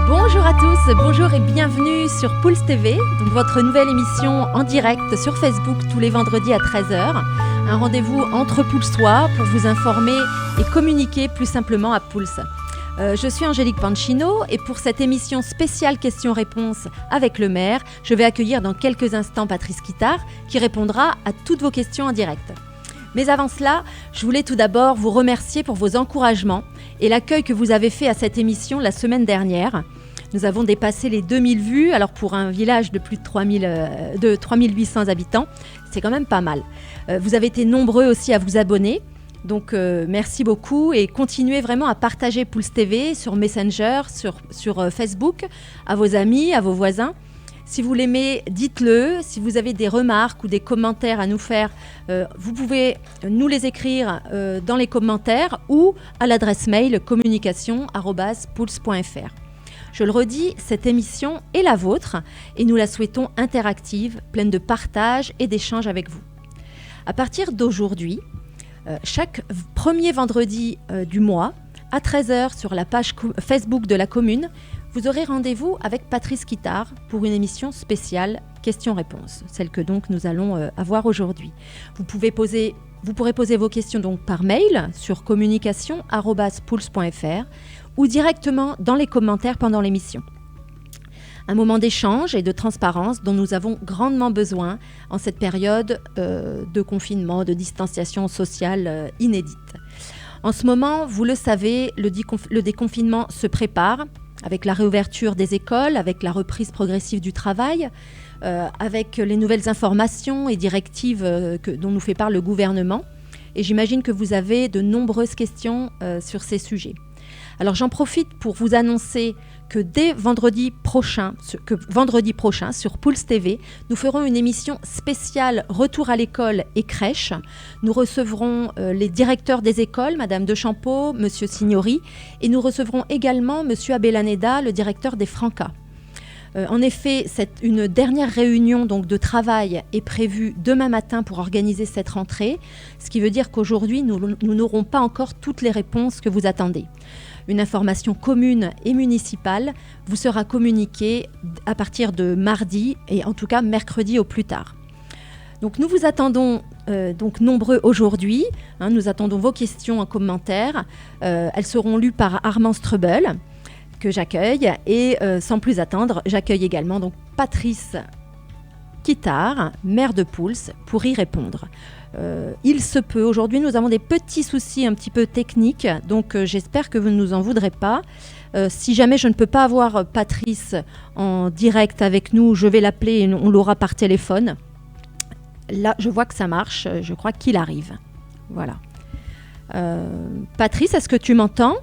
Bonjour à tous, bonjour et bienvenue sur Pulse TV, donc votre nouvelle émission en direct sur Facebook tous les vendredis à 13h. Un rendez-vous entre Pulsois pour vous informer et communiquer plus simplement à Pulse. Je suis Angélique Pancino et pour cette émission spéciale questions-réponses avec le maire, je vais accueillir dans quelques instants Patrice Quittard qui répondra à toutes vos questions en direct. Mais avant cela, je voulais tout d'abord vous remercier pour vos encouragements et l'accueil que vous avez fait à cette émission la semaine dernière. Nous avons dépassé les 2000 vues, alors pour un village de plus de 3800 habitants, c'est quand même pas mal. Vous avez été nombreux aussi à vous abonner, donc merci beaucoup et continuez vraiment à partager Pulse TV sur Messenger, sur Facebook, à vos amis, à vos voisins. Si vous l'aimez, dites-le. Si vous avez des remarques ou des commentaires à nous faire, vous pouvez nous les écrire dans les commentaires ou à l'adresse mail communication@pulse.fr. Je le redis, cette émission est la vôtre et nous la souhaitons interactive, pleine de partage et d'échanges avec vous. À partir d'aujourd'hui, chaque premier vendredi du mois, à 13h sur la page Facebook de la commune, vous aurez rendez-vous avec Patrice Quittard pour une émission spéciale questions-réponses, celle que donc nous allons avoir aujourd'hui. Vous pourrez poser vos questions donc par mail sur communication@pulse.fr ou directement dans les commentaires pendant l'émission. Un moment d'échange et de transparence dont nous avons grandement besoin en cette période de confinement, de distanciation sociale inédite. En ce moment, vous le savez, le déconfinement se prépare avec la réouverture des écoles, avec la reprise progressive du travail, avec les nouvelles informations et directives dont nous fait part le gouvernement. Et j'imagine que vous avez de nombreuses questions sur ces sujets. Alors j'en profite pour vous annoncer que dès vendredi prochain sur Pulse TV, nous ferons une émission spéciale Retour à l'école et crèche. Nous recevrons les directeurs des écoles, Madame De Champeau, Monsieur Signori, et nous recevrons également Monsieur Abelaneda, le directeur des Francas. En effet, une dernière réunion donc, de travail est prévue demain matin pour organiser cette rentrée, ce qui veut dire qu'aujourd'hui, nous n'aurons pas encore toutes les réponses que vous attendez. Une information commune et municipale vous sera communiquée à partir de mardi et en tout cas mercredi au plus tard. Donc nous vous attendons donc nombreux aujourd'hui. Nous attendons vos questions en commentaire. Elles seront lues par Armand Streubel que j'accueille et sans plus attendre, j'accueille également donc Patrice Quittard, maire de Pulse, pour y répondre. Il se peut, aujourd'hui nous avons des petits soucis un petit peu techniques, donc j'espère que vous ne nous en voudrez pas. Si jamais je ne peux pas avoir Patrice en direct avec nous, je vais l'appeler et on l'aura par téléphone. Là, je vois que ça marche, je crois qu'il arrive. Voilà. Patrice, est-ce que tu m'entends ?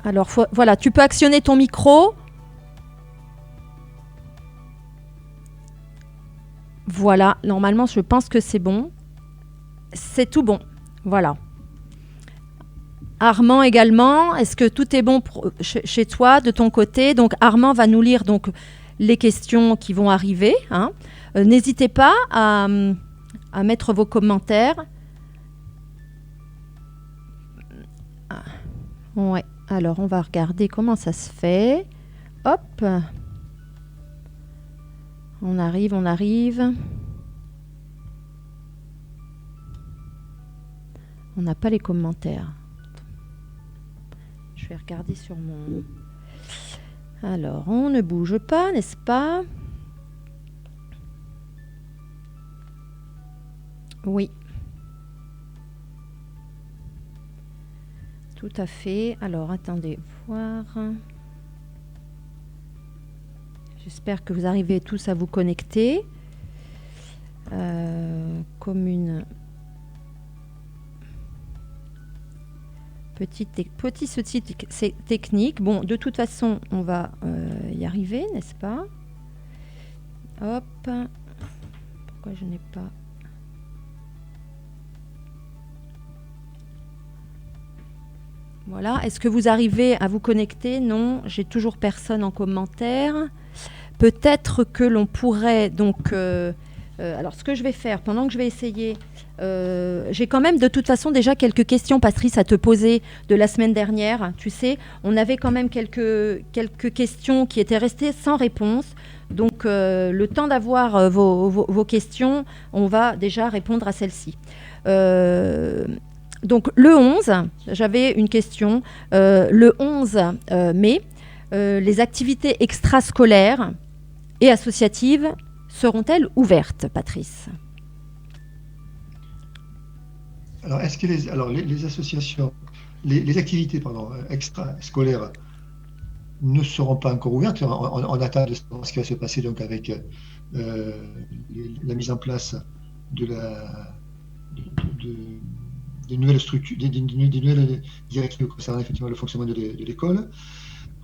Alors, voilà, tu peux actionner ton micro. Voilà, normalement, je pense que c'est bon. C'est tout bon. Voilà. Armand également, est-ce que tout est bon chez toi, de ton côté ? Donc, Armand va nous lire donc, les questions qui vont arriver. N'hésitez pas à mettre vos commentaires. Ouais. Alors, on va regarder comment ça se fait. Hop. On arrive. On n'a pas les commentaires. Je vais regarder sur mon... Alors, on ne bouge pas, n'est-ce pas ? Oui. Tout à fait. Alors, attendez, voir... J'espère que vous arrivez tous à vous connecter. Commune. Petit souci technique. Bon, de toute façon, on va y arriver, n'est-ce pas ? Hop. Pourquoi je n'ai pas... Voilà. Est-ce que vous arrivez à vous connecter ? Non, j'ai toujours personne en commentaire. Peut-être que l'on pourrait donc Alors, ce que je vais faire, pendant que je vais essayer, j'ai quand même de toute façon déjà quelques questions, Patrice, à te poser de la semaine dernière. Tu sais, on avait quand même quelques questions qui étaient restées sans réponse. Donc, le temps d'avoir vos questions, on va déjà répondre à celles-ci. Donc, le 11, j'avais une question. Le 11 mai, les activités extrascolaires et associatives seront-elles ouvertes, Patrice? Alors, est-ce que les associations, les activités extrascolaires ne seront pas encore ouvertes? On attend de savoir ce qui va se passer donc avec la mise en place des nouvelles structures, des nouvelles directives concernant effectivement le fonctionnement de l'école.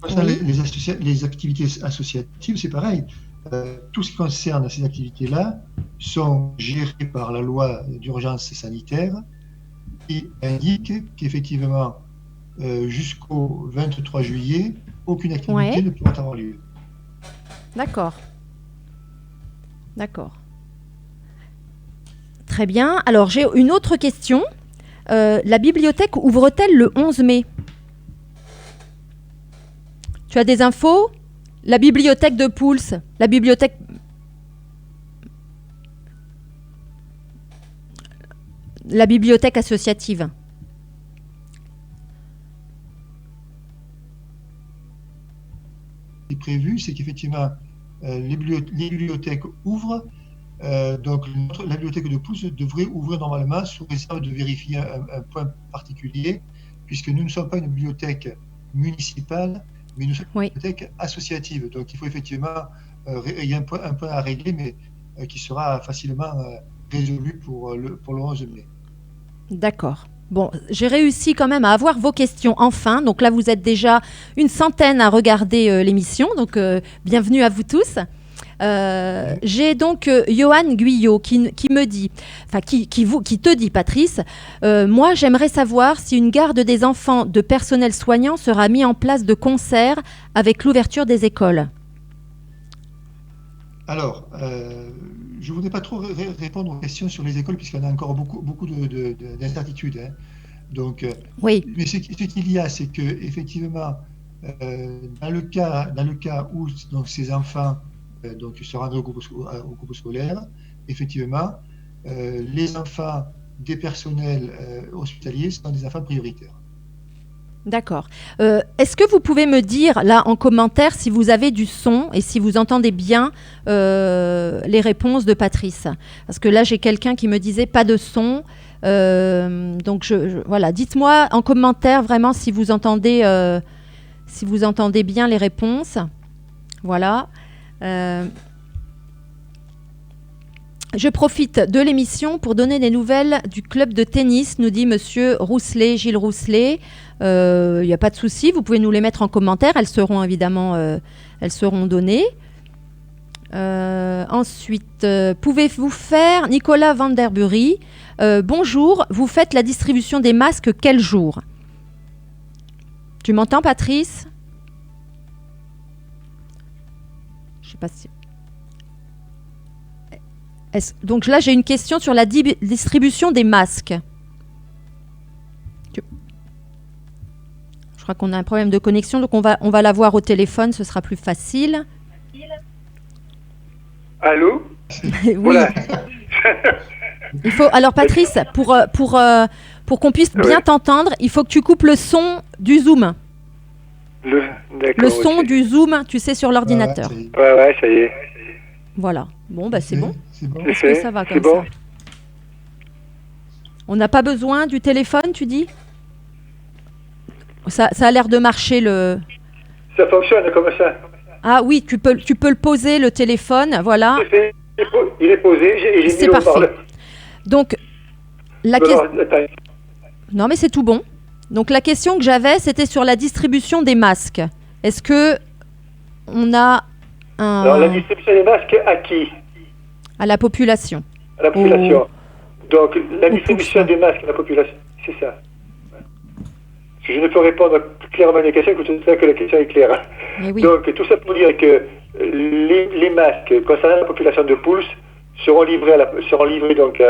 Concernant les activités associatives, c'est pareil. Tout ce qui concerne ces activités-là sont gérées par la loi d'urgence sanitaire qui indique qu'effectivement, jusqu'au 23 juillet, aucune activité ne pourra avoir lieu. D'accord. Très bien. Alors, j'ai une autre question. La bibliothèque ouvre-t-elle le 11 mai? Tu as des infos? La bibliothèque de Pouls, la bibliothèque associative. Ce qui est prévu, c'est qu'effectivement, les bibliothèques ouvrent. Donc, la bibliothèque de Pouls devrait ouvrir normalement sous réserve de vérifier un point particulier, puisque nous ne sommes pas une bibliothèque municipale, mais nous sommes une bibliothèque associative. Donc, il faut effectivement, il y a un point à régler, mais qui sera facilement résolu pour le 11 mai. D'accord. Bon, j'ai réussi quand même à avoir vos questions enfin. Donc là, vous êtes déjà une centaine à regarder l'émission. Donc, bienvenue à vous tous. J'ai donc Johan Guyot qui me dit, enfin qui te dit, Patrice, moi j'aimerais savoir si une garde des enfants de personnel soignant sera mise en place de concert avec l'ouverture des écoles. Alors, je ne voudrais pas trop répondre aux questions sur les écoles puisqu'il y en a encore beaucoup d'incertitudes. Hein. Donc, oui. Mais ce qu'il y a, c'est que effectivement, dans le cas où donc, ces enfants donc se rendraient au groupe scolaire, effectivement, les enfants des personnels hospitaliers sont des enfants prioritaires. D'accord. Est-ce que vous pouvez me dire, là, en commentaire, si vous avez du son et si vous entendez bien les réponses de Patrice? Parce que là, j'ai quelqu'un qui me disait pas de son. Donc, voilà. Dites-moi en commentaire vraiment si vous entendez bien les réponses. Voilà. Je profite de l'émission pour donner des nouvelles du club de tennis, nous dit Monsieur Rousselet, Gilles Rousselet. Il n'y a pas de souci, vous pouvez nous les mettre en commentaire. Elles seront évidemment données. Ensuite, pouvez-vous faire, Nicolas Vanderbury, bonjour, vous faites la distribution des masques quel jour? Tu m'entends, Patrice? Je ne sais pas si... Donc là, j'ai une question sur la distribution des masques. Je crois qu'on a un problème de connexion, donc on va la voir au téléphone, ce sera plus facile. Allô? Oui. Voilà. Il faut, alors Patrice, pour qu'on puisse bien t'entendre, il faut que tu coupes le son du Zoom. Le son du Zoom, tu sais, sur l'ordinateur. Ouais, ça y est. Voilà. Bon, bah c'est bon. Bon. Est-ce que ça va comme ça? On n'a pas besoin du téléphone, tu dis? Ça a l'air de marcher le... Ça fonctionne comme ça. Ah oui, tu peux le poser, le téléphone, voilà. Il est posé, j'ai c'est parfait. Donc, la question... Non, mais c'est tout bon. Donc, la question que j'avais, c'était sur la distribution des masques. Est-ce que on a un... Alors, la distribution des masques à qui? À la population. À la population. Donc, la distribution des masques à la population, c'est ça. Je ne peux répondre clairement à la question que la question est claire. Oui. Donc, tout ça pour dire que les masques concernant la population de Pouls seront livrés donc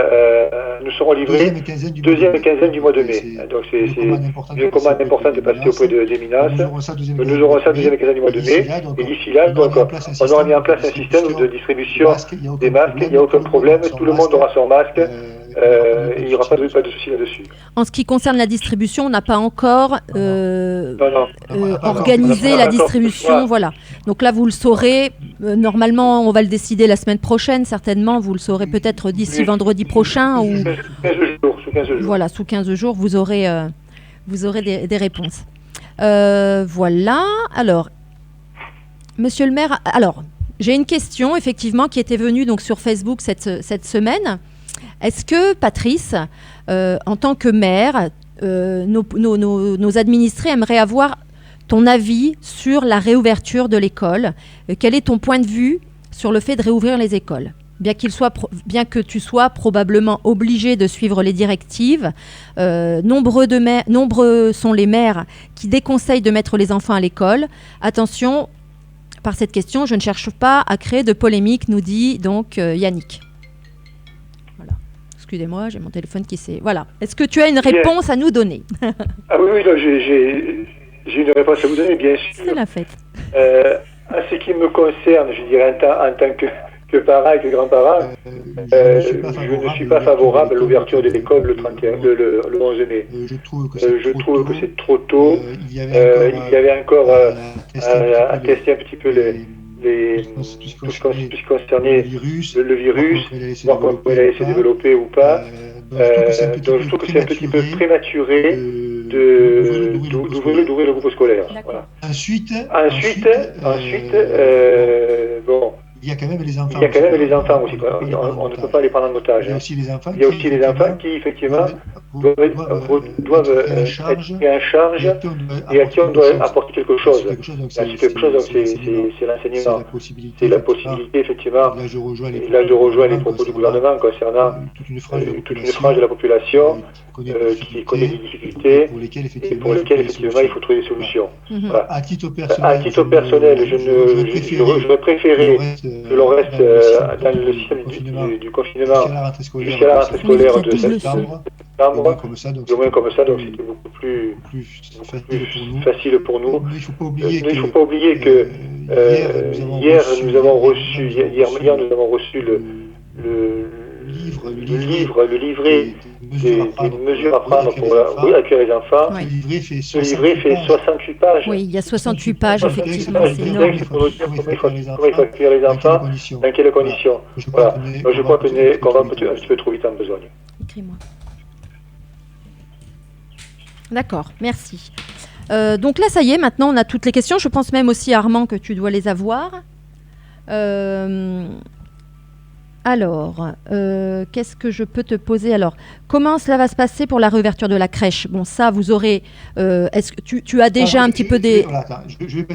nous serons livrés deuxième quinzaine du mois de mai. Donc c'est une commande importante de passer auprès des Minas. Nous aurons ça deuxième quinzaine du mois de mai. Et d'ici là, donc on aura mis en place un système de distribution des masques. Il n'y a aucun problème. Tout le monde aura son masque. Il n'y aura pas de souci là-dessus. En ce qui concerne la distribution, on n'a pas encore organisé la distribution. Voilà. Donc là, vous le saurez. Normalement, on va le décider la semaine prochaine, certainement. Vous le saurez peut-être d'ici vendredi prochain. Ou... Sous 15 jours. Voilà, sous 15 jours, vous aurez des réponses. Voilà. Alors, monsieur le maire, j'ai une question, effectivement, qui était venue donc, sur Facebook cette semaine. Est-ce que, Patrice, en tant que maire, nos administrés aimeraient avoir ton avis sur la réouverture de l'école? Quel est ton point de vue sur le fait de réouvrir les écoles? Bien que tu sois probablement obligé de suivre les directives, nombreux sont les maires qui déconseillent de mettre les enfants à l'école. Attention, par cette question, je ne cherche pas à créer de polémique, nous dit donc Yannick. Voilà. Excusez-moi, j'ai mon téléphone qui s'est... Voilà. Est-ce que tu as une réponse à nous donner? Ah oui, j'ai une réponse à vous donner, bien sûr. C'est la fête. À ce qui me concerne, je dirais en tant que parent et que grand-parent, je ne suis pas favorable à l'ouverture de l'école le 11 mai. Je trouve que c'est trop tôt. Il y avait encore à tester un petit peu tout ce qui concernait le virus, voir comment il allait se développer ou pas. Donc je trouve que c'est un petit peu prématuré d'ouvrir le groupe scolaire. Voilà. Ensuite, bon. Il y a quand même les enfants. Aussi. On ne peut pas les prendre en otage. Il y a aussi les enfants qui effectivement, doivent être pris en charge et à qui on doit apporter quelque chose. C'est l'enseignement. C'est la possibilité, effectivement. Et là, je rejoins les propos du gouvernement concernant toute une frange de la population qui connaît des difficultés et pour lesquelles, effectivement, il faut trouver des solutions. Voilà. À titre personnel, j'aurais préféré que l'on reste dans le système du confinement jusqu'à la rentrée scolaire de septembre. Du moins comme ça, donc c'était beaucoup plus facile pour nous. Mais il ne faut pas oublier que hier nous avons reçu le livret des mesures à prendre pour accueillir les enfants. Ce livret fait 68 pages. Oui, il y a 68 pages, effectivement, c'est énorme. Comment il faut accueillir les enfants, dans quelles conditions. Voilà. Donc je crois qu'on va un petit peu trop vite en besogne. Écris-moi. D'accord, merci. Donc là, ça y est, maintenant on a toutes les questions. Je pense même aussi, Armand, que tu dois les avoir. Alors, qu'est-ce que je peux te poser? Alors, comment cela va se passer pour la réouverture de la crèche? Bon, ça, vous aurez... est-ce que tu as déjà un petit peu des...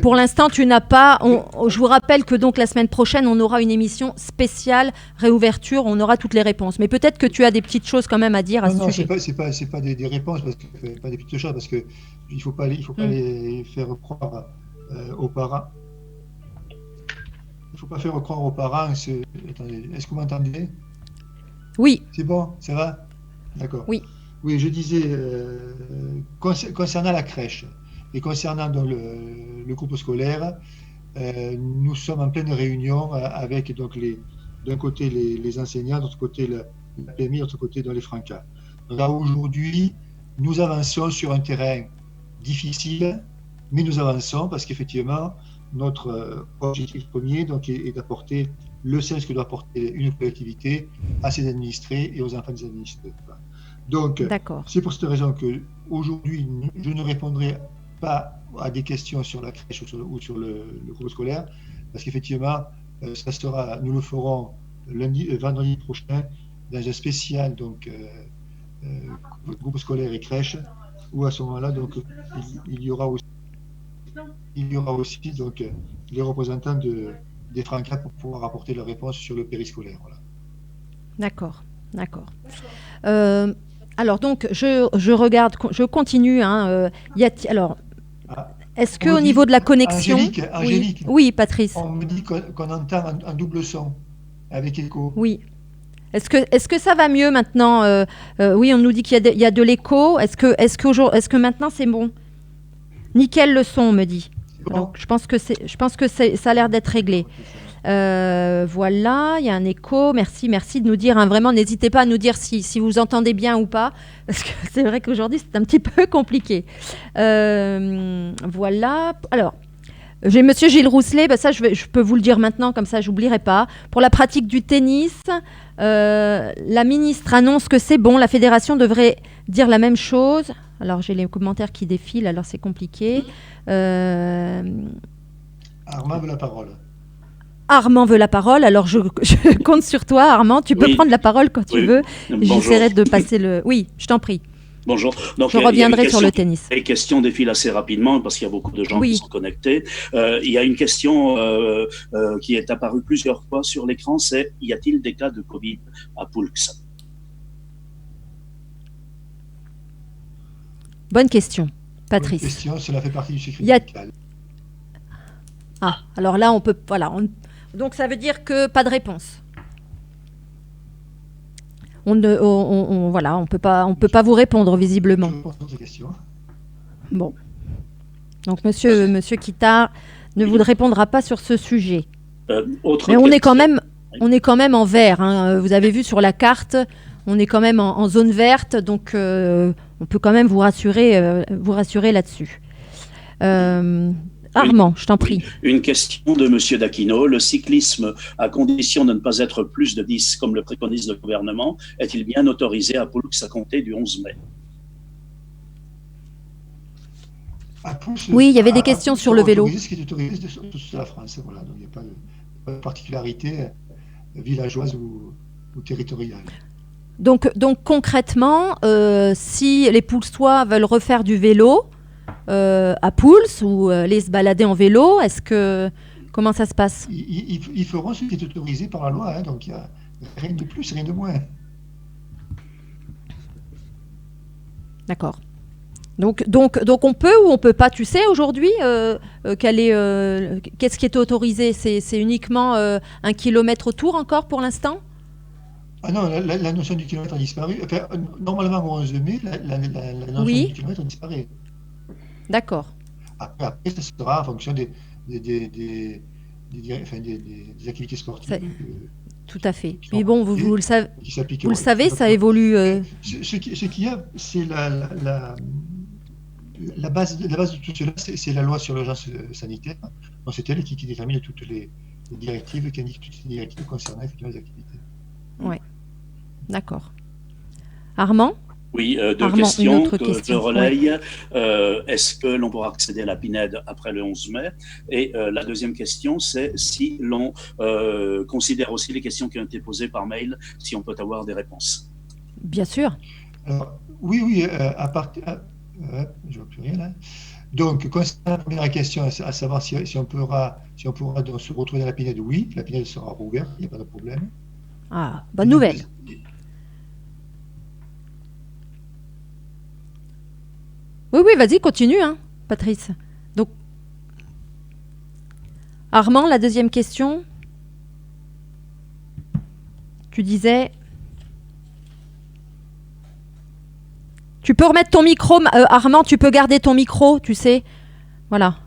Pour l'instant, tu n'as pas... je vous rappelle que donc la semaine prochaine, on aura une émission spéciale réouverture. On aura toutes les réponses. Mais peut-être que tu as des petites choses quand même à dire à ce sujet. Non, c'est pas des réponses, pas des petites choses, parce que il faut pas les faire croire aux parents. Il ne faut pas faire croire aux parents. Attendez, est-ce que vous m'entendez? Oui. C'est bon, ça va? D'accord. Oui. Oui, je disais, concernant la crèche et concernant donc, le groupe scolaire, nous sommes en pleine réunion avec donc d'un côté les enseignants, de l'autre côté la PMI, de l'autre côté dans les Francas. Là, aujourd'hui, nous avançons sur un terrain difficile, mais nous avançons parce qu'effectivement, notre objectif premier donc, est d'apporter le sens que doit apporter une collectivité à ses administrés et aux enfants des administrés. Donc, c'est pour cette raison qu'aujourd'hui, je ne répondrai pas à des questions sur la crèche ou sur le groupe scolaire, parce qu'effectivement, nous le ferons vendredi prochain dans un spécial donc, groupe scolaire et crèche, où à ce moment-là, donc, il y aura aussi donc, les représentants des Francas pour pouvoir apporter leur réponse sur le périscolaire. Voilà. D'accord. Alors donc, je regarde, je continue. Alors, est-ce qu'au niveau de la connexion... Angélique, oui, Patrice. On me dit qu'on entend un double son avec écho. Oui. Est-ce que ça va mieux maintenant? Oui, on nous dit qu'il y a de l'écho. Est-ce que maintenant c'est bon? Nickel le son, on me dit. Donc je pense que ça a l'air d'être réglé. Voilà, il y a un écho. Merci de nous dire. Hein, vraiment, n'hésitez pas à nous dire si vous entendez bien ou pas, parce que c'est vrai qu'aujourd'hui c'est un petit peu compliqué. Voilà. Alors, j'ai Monsieur Gilles Rousselet. Ça, je peux vous le dire maintenant, comme ça, j'oublierai pas. Pour la pratique du tennis, la ministre annonce que c'est bon. La fédération devrait dire la même chose. Alors, j'ai les commentaires qui défilent. Alors, c'est compliqué. Armand veut la parole. Armand veut la parole, alors je compte sur toi, Armand. Tu peux prendre la parole quand tu veux. J'essaierai de passer le... Oui, je t'en prie. Bonjour. Donc, je reviendrai sur le tennis. Les questions défilent assez rapidement parce qu'il y a beaucoup de gens qui sont connectés. Il y a une question qui est apparue plusieurs fois sur l'écran, c'est « Y a-t-il des cas de Covid à Poulx ?» Bonne question, Patrice. Bonne question, cela fait partie du secret médical. Ah, alors là, on peut... Voilà, donc ça veut dire que pas de réponse. On peut pas vous répondre visiblement. Bon. Donc Monsieur Kittard ne vous répondra pas sur ce sujet. Mais on est quand même en vert. Hein. Vous avez vu sur la carte, on est quand même en zone verte, donc on peut quand même vous rassurer là-dessus. Armand, je t'en prie. Une question de Monsieur Daquino. Le cyclisme, à condition de ne pas être plus de 10, comme le préconise le gouvernement, est-il bien autorisé à Poulx à compter du 11 mai? Oui, il y avait des questions sur le vélo. Ce qui est autorisé sur toute la France. Voilà. Donc, il n'y a pas de particularité villageoise ou territoriale. Donc concrètement, si les Poulxois veulent refaire du vélo, à Poulx ou aller se balader en vélo, comment ça se passe? Ils feront ce qui est autorisé par la loi, hein, donc il n'y a rien de plus, rien de moins. D'accord. Donc on peut ou on peut pas, tu sais aujourd'hui qu'est-ce qui est autorisé? C'est uniquement 1 kilomètre autour encore pour l'instant? Ah non, la notion du kilomètre a disparu. Enfin, normalement au 11 mai, la notion du kilomètre a disparu. D'accord. Après, ça sera en fonction des activités sportives. Tout à fait. Mais bon, vous le savez, ça évolue. Ce qu'il y a, c'est la base de tout cela, c'est la loi sur l'urgence sanitaire. Donc, c'est elle qui détermine toutes les directives, qui indique toutes les directives concernant effectivement les activités. Oui. D'accord. Armand? Oui, deux questions que je relaye. Est-ce que l'on pourra accéder à la PINED après le 11 mai? Et la deuxième question, c'est si l'on considère aussi les questions qui ont été posées par mail, si on peut avoir des réponses. Bien sûr. Alors, oui, à partir... je ne vois plus rien là. Donc, concernant la première question, à savoir si on pourra donc se retrouver dans la PINED, oui, la PINED sera rouverte, il n'y a pas de problème. Ah, bonne nouvelle. Oui, vas-y, continue, hein, Patrice. Donc, Armand, la deuxième question. Tu disais... Tu peux remettre ton micro, Armand, tu peux garder ton micro, tu sais. Voilà.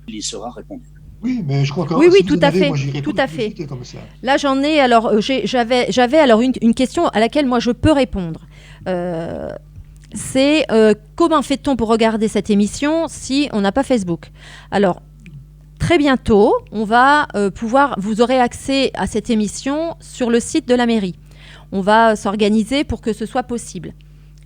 Il y sera répondu. Oui, mais je crois que oui, tout à fait. Comme ça. Là, j'en ai. Alors, j'avais alors une question à laquelle moi je peux répondre. C'est comment fait-on pour regarder cette émission si on n'a pas Facebook? Alors, très bientôt, on va vous aurez accès à cette émission sur le site de la mairie. On va s'organiser pour que ce soit possible.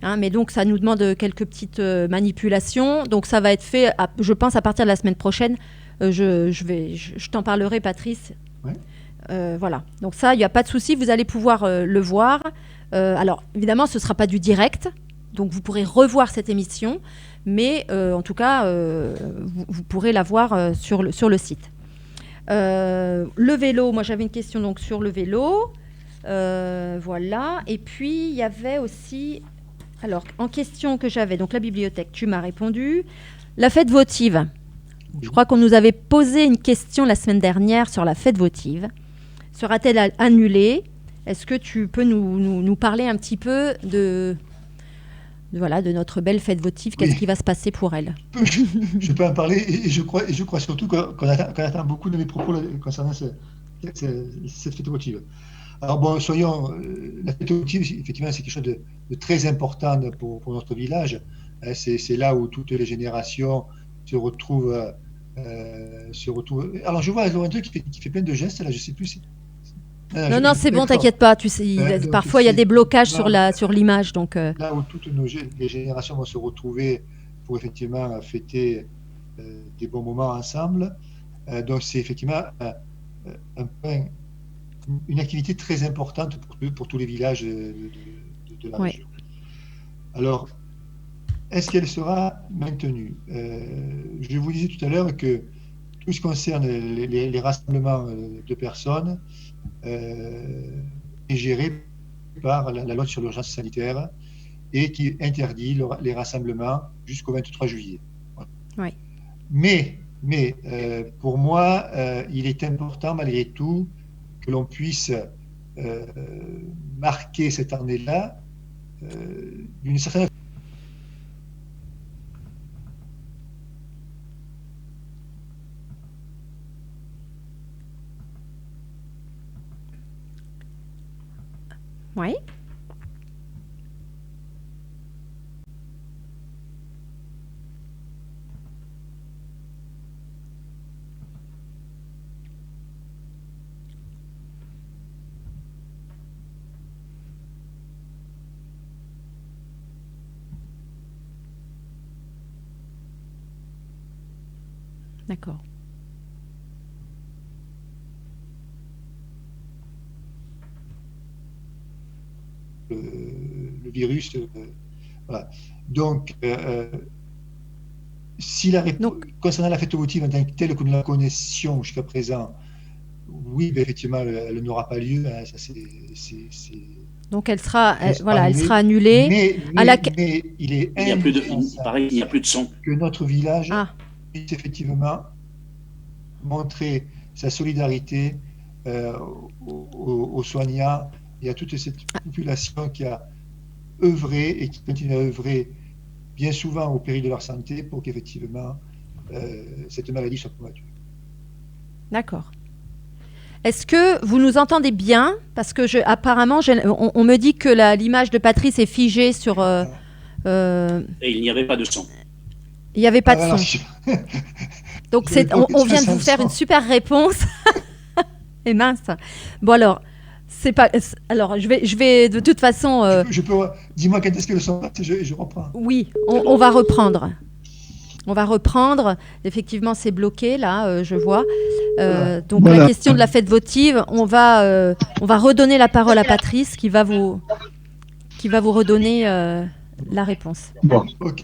Hein, mais donc, ça nous demande quelques petites manipulations. Donc, ça va être fait, je pense, à partir de la semaine prochaine. Je t'en parlerai, Patrice. Ouais. Voilà. Donc ça, il n'y a pas de souci, vous allez pouvoir le voir. Alors, évidemment, ce ne sera pas du direct, donc vous pourrez revoir cette émission, mais en tout cas, vous pourrez la voir sur le site. Le vélo, moi j'avais une question donc sur le vélo. Voilà. Et puis, il y avait aussi... Alors, en question que j'avais, donc la bibliothèque, tu m'as répondu. La fête votive. Je crois qu'on nous avait posé une question la semaine dernière sur la fête votive. Sera-t-elle annulée ? Est-ce que tu peux nous parler un petit peu de notre belle fête votive ? Qu'est-ce qui va se passer pour elle ? Je peux en parler et je crois surtout qu'on attend beaucoup de mes propos concernant cette fête votive. Alors bon, la fête votive, effectivement, c'est quelque chose de très important pour notre village. C'est là où toutes les générations se retrouvent. Alors je vois Lorenzo qui fait plein de gestes, là, je ne sais plus si... Non, c'est bon, t'inquiète pas. Tu sais, parfois, il y a des blocages sur l'image. Donc, là où toutes les générations vont se retrouver pour effectivement fêter des bons moments ensemble. Donc, c'est effectivement une activité très importante pour tous les villages de la région. Alors, est-ce qu'elle sera maintenue ? Je vous disais tout à l'heure que tout ce qui concerne les rassemblements de personnes est géré par la loi sur l'urgence sanitaire et qui interdit les rassemblements jusqu'au 23 juillet. Oui. Mais pour moi, il est important malgré tout que l'on puisse marquer cette année-là d'une certaine... Oui. D'accord. Le virus. Voilà. Donc, concernant la fête votive en tant que telle que nous la connaissions jusqu'à présent, oui, effectivement, elle n'aura pas lieu. Hein, ça, donc, elle sera annulée. Mais il est il n'y a plus de son. Que notre village puisse effectivement montrer sa solidarité aux soignants et à toute cette population qui a œuvré et qui continue à œuvrer bien souvent au péril de leur santé pour qu'effectivement cette maladie soit combattue. D'accord. Est-ce que vous nous entendez bien ? Parce que apparemment, on me dit que l'image de Patrice est figée sur... Et il n'y avait pas de son. Il n'y avait pas de son. Donc, on vient de vous faire une super réponse. Et mince. Bon alors... Alors, je vais de toute façon... Dis-moi quand est-ce que le son passe, je reprends. Oui, on va reprendre. On va reprendre. Effectivement, c'est bloqué, là, je vois. Donc, voilà. La question de la fête votive, on va redonner la parole à Patrice qui va vous redonner la réponse. Bon, ok.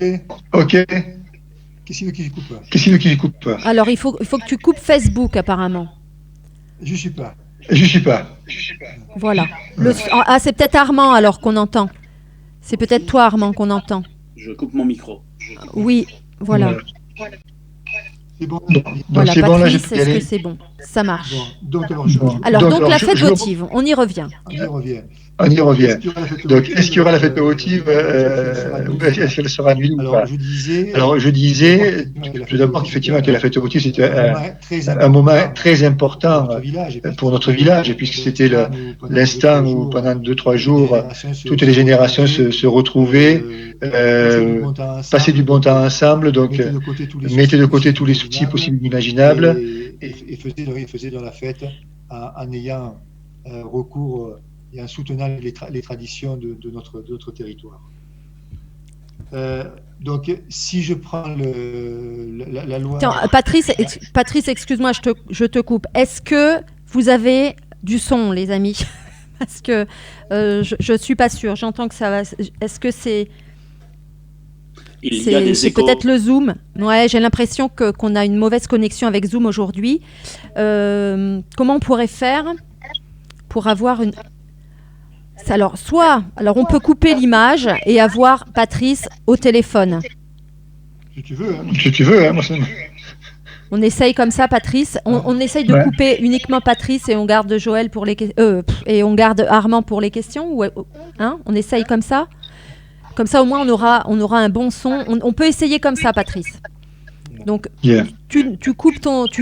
Qu'est-ce qu'il veut que je coupe ? Alors, il faut que tu coupes Facebook, apparemment. Je suis pas. Voilà. C'est peut-être Armand alors qu'on entend. C'est peut-être toi, Armand, qu'on entend. Je coupe mon micro. Oui, voilà. C'est bon. Voilà, Patrice, est-ce que c'est bon ? Ça marche. Donc la fête votive, on y revient. On y revient. Donc, est-ce qu'il y aura la fête votive est-ce qu'elle sera annulée ou pas ? Alors, je disais tout d'abord qu'effectivement que la fête votive c'était un moment très important pour notre village, puisque c'était l'instant où pendant 2-3 jours toutes les générations se retrouvaient, passaient du bon temps ensemble, donc mettaient de côté tous les soucis possibles et imaginables et faisaient dans la fête en ayant recours et en soutenant les traditions de notre territoire. Donc, si je prends la loi... Attends, Patrice, excuse-moi, je te coupe. Est-ce que vous avez du son, les amis ? Parce que je ne suis pas sûre. J'entends que ça va... Est-ce que c'est... C'est peut-être le Zoom. Ouais, j'ai l'impression qu'on a une mauvaise connexion avec Zoom aujourd'hui. Comment on pourrait faire pour avoir une... Alors, on peut couper l'image et avoir Patrice au téléphone. Si tu veux, moi ça... On essaye comme ça, Patrice. On essaye de couper uniquement Patrice et on garde Joël pour les et on garde Armand pour les questions. On essaye comme ça. Comme ça, au moins, on aura un bon son. On peut essayer comme ça, Patrice. Donc, tu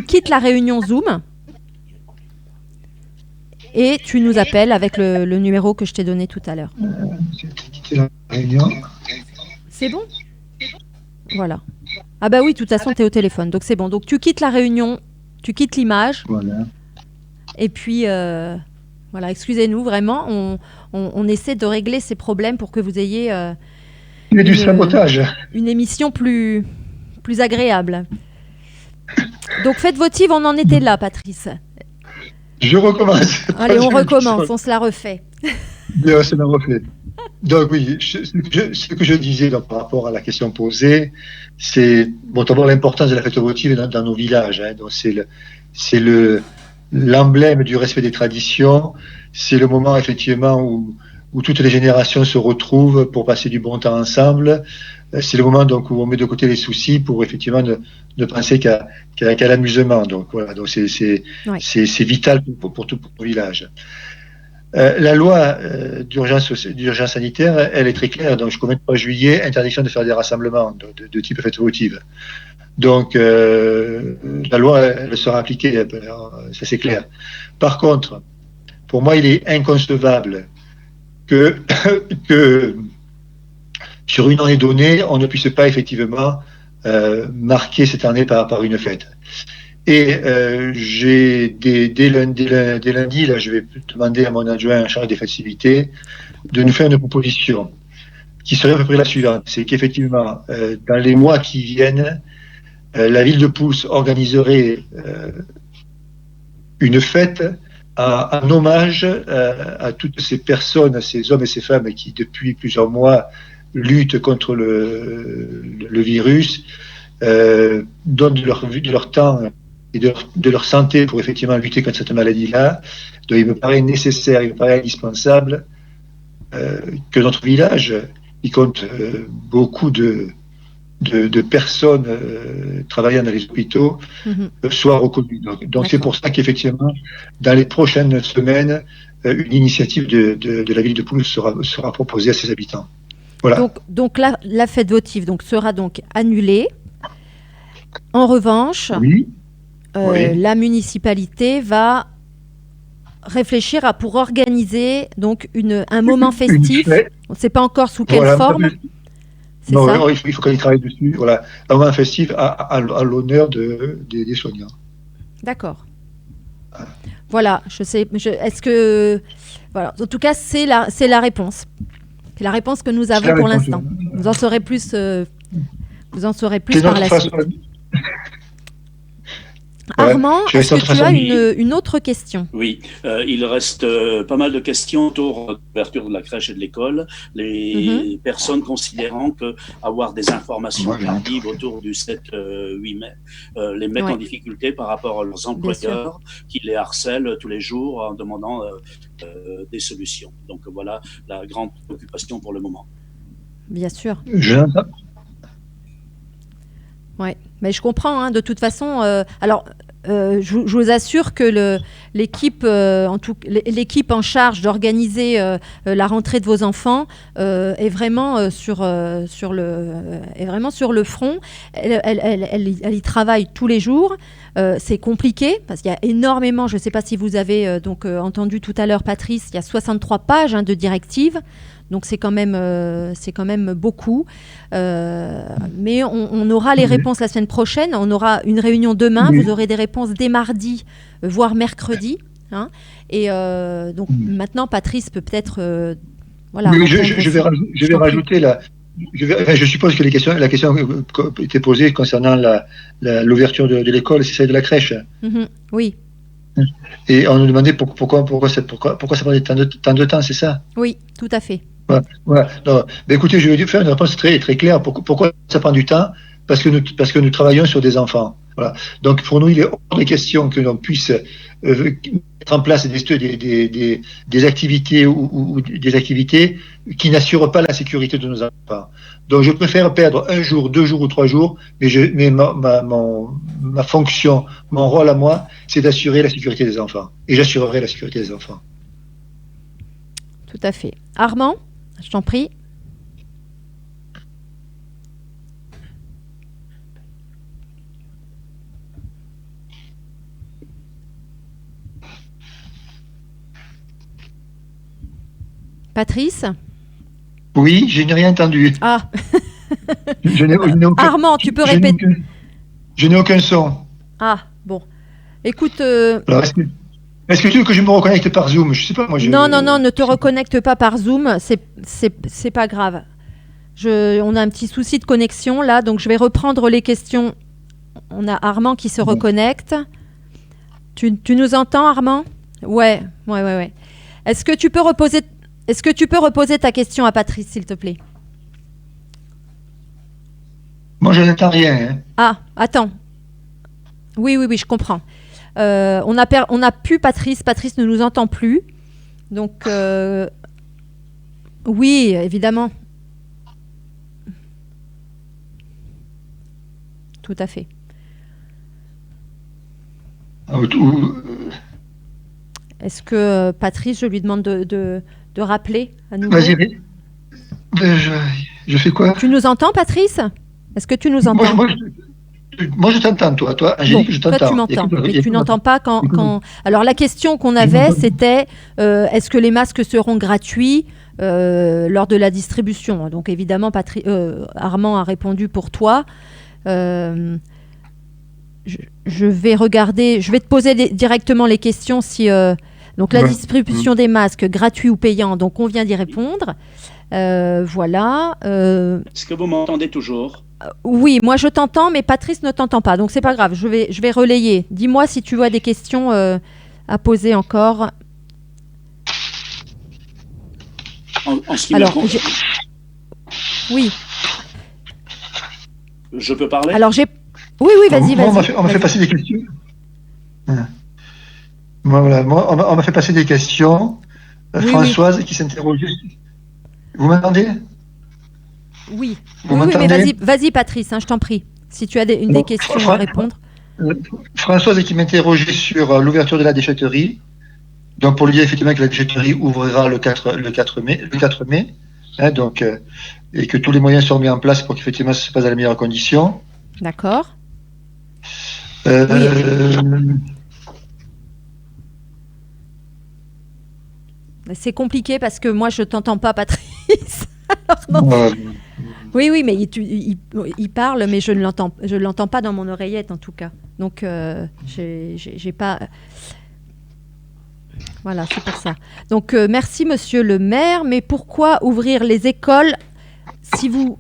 quittes la réunion Zoom et tu nous appelles avec le numéro que je t'ai donné tout à l'heure. C'est bon ? Voilà. Ah bah oui, de toute façon, tu es au téléphone, donc c'est bon. Donc, tu quittes la réunion, tu quittes l'image. Voilà. Et puis, voilà, excusez-nous, vraiment, on essaie de régler ces problèmes pour que vous ayez du sabotage. Une émission plus agréable. Donc, faites votive, on en était là, Patrice. Je recommence. Allez, on recommence, on se la refait. Bien, se la refait. Donc oui, ce que je disais donc, par rapport à la question posée, c'est d'abord l'importance de la fête votive dans nos villages. Hein. Donc c'est l'emblème du respect des traditions. C'est le moment effectivement où toutes les générations se retrouvent pour passer du bon temps ensemble. C'est le moment donc où on met de côté les soucis pour effectivement ne penser qu'à l'amusement. Donc voilà, donc c'est vital pour tout le village. La loi d'urgence sanitaire, elle est très claire. Donc jusqu'au 23 juillet, interdiction de faire des rassemblements de type fête votive. Donc la loi, elle sera appliquée, ça c'est clair. Par contre, pour moi, il est inconcevable que sur une année donnée, on ne puisse pas effectivement marquer cette année par une fête. Et j'ai dès lundi, là, je vais demander à mon adjoint en charge des festivités de nous faire une proposition qui serait à peu près la suivante. C'est qu'effectivement, dans les mois qui viennent, la ville de Pouls organiserait une fête en hommage à toutes ces personnes, ces hommes et ces femmes qui depuis plusieurs mois luttent contre le virus, donnent de leur temps et de leur santé pour effectivement lutter contre cette maladie-là. Donc il me paraît nécessaire, il me paraît indispensable que notre village, qui compte beaucoup de personnes travaillant dans les hôpitaux, soit reconnu. Donc c'est pour ça qu'effectivement, dans les prochaines semaines, une initiative de la ville de Pouls sera proposée à ses habitants. Voilà. Donc la fête votive sera donc annulée. En revanche, oui. La municipalité va réfléchir pour organiser donc un moment festif. On ne sait pas encore sous quelle forme. C'est ça. Il faut qu'on y travaille dessus. Voilà, un moment festif à l'honneur des soignants. D'accord. Voilà, je sais. Est-ce que voilà. En tout cas, c'est la réponse. C'est la réponse que nous avons pour l'instant. Vous en saurez plus. Vous en saurez plus par la suite. Armand, est-ce que tu as une autre question ? Oui, il reste pas mal de questions autour de l'ouverture de la crèche et de l'école. Les personnes considérant qu'avoir des informations tardives autour du 7-8 mai les mettent en difficulté par rapport à leurs employeurs qui les harcèlent tous les jours en demandant des solutions. Donc voilà la grande préoccupation pour le moment. Bien sûr. J'entends. Oui, mais je comprends. Hein, de toute façon, je vous assure que l'équipe en charge d'organiser la rentrée de vos enfants est vraiment sur le front. Elle y travaille tous les jours. C'est compliqué parce qu'il y a énormément. Je ne sais pas si vous avez entendu tout à l'heure, Patrice. Il y a 63 pages de directives. Donc c'est quand même beaucoup. Mais on aura les réponses la semaine prochaine. On aura une réunion demain. Vous aurez des réponses dès mardi, voire mercredi. Hein. Et donc maintenant, Patrice peut-être... voilà. Oui, je vais rajouter là. Je suppose que la question était posée concernant l'ouverture de l'école, c'est celle de la crèche. Oui. Et on nous demandait pourquoi ça prenait tant de temps, c'est ça ? Oui, tout à fait. Voilà. Écoutez, je vais faire une réponse très, très claire. Pourquoi ça prend du temps ? Parce que nous travaillons sur des enfants. Voilà. Donc pour nous, il est hors de question que l'on puisse mettre en place des activités ou des activités qui n'assurent pas la sécurité de nos enfants. Donc je préfère perdre 1 jour, 2 jours ou 3 jours, mais ma fonction, mon rôle à moi, c'est d'assurer la sécurité des enfants. Et j'assurerai la sécurité des enfants. Tout à fait. Armand, je t'en prie. Patrice? Oui, je n'ai rien entendu. Ah. Armand, tu peux répéter. Je n'ai aucun son. Ah, bon. Écoute... Alors, est-ce que tu veux que je me reconnecte par Zoom? Je sais pas, moi. Non, ne te reconnecte pas par Zoom, c'est pas grave. On a un petit souci de connexion là, donc je vais reprendre les questions. On a Armand qui se reconnecte. Tu nous entends, Armand? Ouais. Est-ce que tu peux reposer ta question à Patrice, s'il te plaît? Moi, je n'entends rien. Hein. Ah, attends. Oui, je comprends. On a pu Patrice. Patrice ne nous entend plus. Donc, oui, évidemment. Tout à fait. Est-ce que Patrice, je lui demande de rappeler à nouveau? Vas-y. Je fais quoi? Tu nous entends, Patrice? Est-ce que tu nous entends? Moi, je t'entends, toi, Angélique, je t'entends. Toi, tu m'entends, mais tu n'entends pas quand... Alors, la question qu'on avait, c'était est-ce que les masques seront gratuits lors de la distribution? Donc, évidemment, Armand a répondu pour toi. Je vais regarder, je vais te poser directement les questions si... donc, la distribution des masques, gratuits ou payants, donc on vient d'y répondre. Voilà. Est-ce que vous m'entendez toujours? Oui, moi je t'entends, mais Patrice ne t'entend pas, donc c'est pas grave, je vais relayer. Dis-moi si tu as des questions à poser encore. En ce qui me concerne. Oui. Je peux parler? Alors Oui, vas-y. On m'a fait passer des questions. Voilà, on m'a fait passer des questions. Françoise qui s'interrogeait. Vous m'entendez? Oui, mais vas-y Patrice, je t'en prie, si tu as des questions à répondre. Françoise qui m'interrogeait sur l'ouverture de la déchetterie. Donc pour lui dire effectivement que la déchetterie ouvrira le 4 mai, hein, donc, et que tous les moyens sont mis en place pour qu'effectivement ça se passe dans les meilleures conditions. D'accord. C'est compliqué parce que moi je t'entends pas, Patrice. Alors, non. Oui, mais il parle, mais je ne l'entends pas dans mon oreillette en tout cas. Donc j'ai pas. Voilà, c'est pour ça. Donc merci Monsieur le maire, mais pourquoi ouvrir les écoles si vous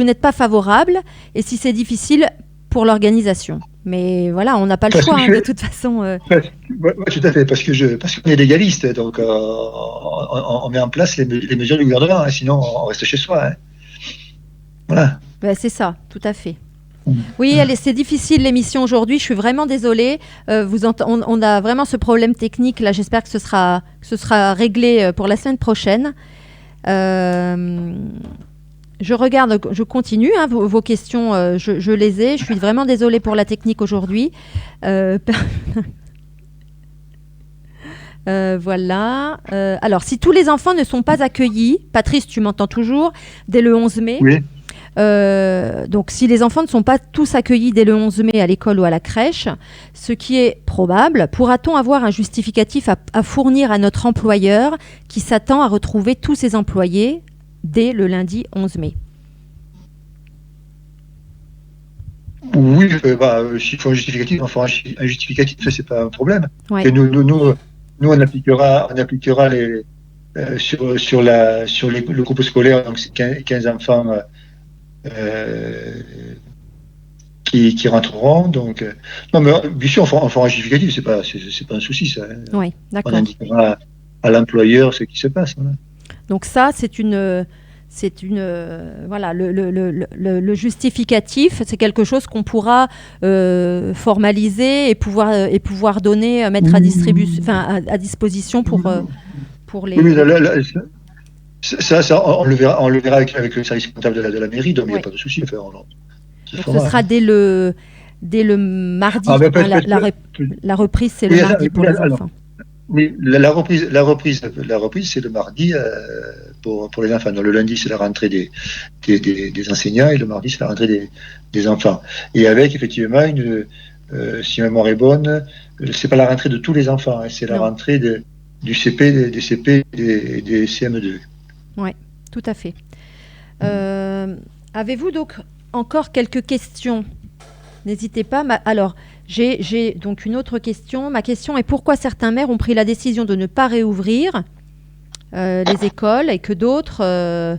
n'êtes pas favorable et si c'est difficile pour l'organisation? Mais voilà, on n'a pas le choix de toute façon. Oui, tout à fait, parce qu'on est légaliste, donc on met en place les mesures du gouvernement, hein, sinon on reste chez soi. Hein. Voilà. Ben, c'est ça, tout à fait. Oui, c'est difficile l'émission aujourd'hui, je suis vraiment désolée. On a vraiment ce problème technique, là j'espère que ce sera réglé pour la semaine prochaine. Je regarde, je continue, hein, vos questions, je les ai. Je suis vraiment désolée pour la technique aujourd'hui. Voilà. Alors, si tous les enfants ne sont pas accueillis, Patrice, tu m'entends toujours, dès le 11 mai. Oui. Donc, si les enfants ne sont pas tous accueillis dès le 11 mai à l'école ou à la crèche, ce qui est probable, pourra-t-on avoir un justificatif à fournir à notre employeur qui s'attend à retrouver tous ses employés dès le lundi 11 mai? Oui, s'il faut un justificatif, on fera un justificatif, ça c'est pas un problème. Ouais. Et nous, on appliquera sur le groupe scolaire, donc c'est 15 enfants qui rentreront. Donc, non, mais bien sûr, on fera un justificatif, c'est pas un souci, ça. Oui, d'accord. On indiquera à l'employeur ce qui se passe. Voilà. Donc ça, c'est une c'est une voilà, le justificatif, c'est quelque chose qu'on pourra formaliser et pouvoir donner, mettre à disposition pour les. Oui, ça, on le verra avec le service comptable de la mairie, donc il n'y a pas de souci. Donc ce sera dès le mardi. La reprise, c'est le mardi pour les enfants. Oui, la reprise, c'est le mardi pour les enfants. Donc, le lundi, c'est la rentrée des enseignants et le mardi, c'est la rentrée des enfants. Et avec effectivement si ma mémoire est bonne, c'est pas la rentrée de tous les enfants, c'est la rentrée du CP, des CP et des CM2. Oui, tout à fait. Avez-vous donc encore quelques questions? N'hésitez pas. Alors, j'ai donc une autre question. Ma question est pourquoi certains maires ont pris la décision de ne pas réouvrir les écoles et que d'autres,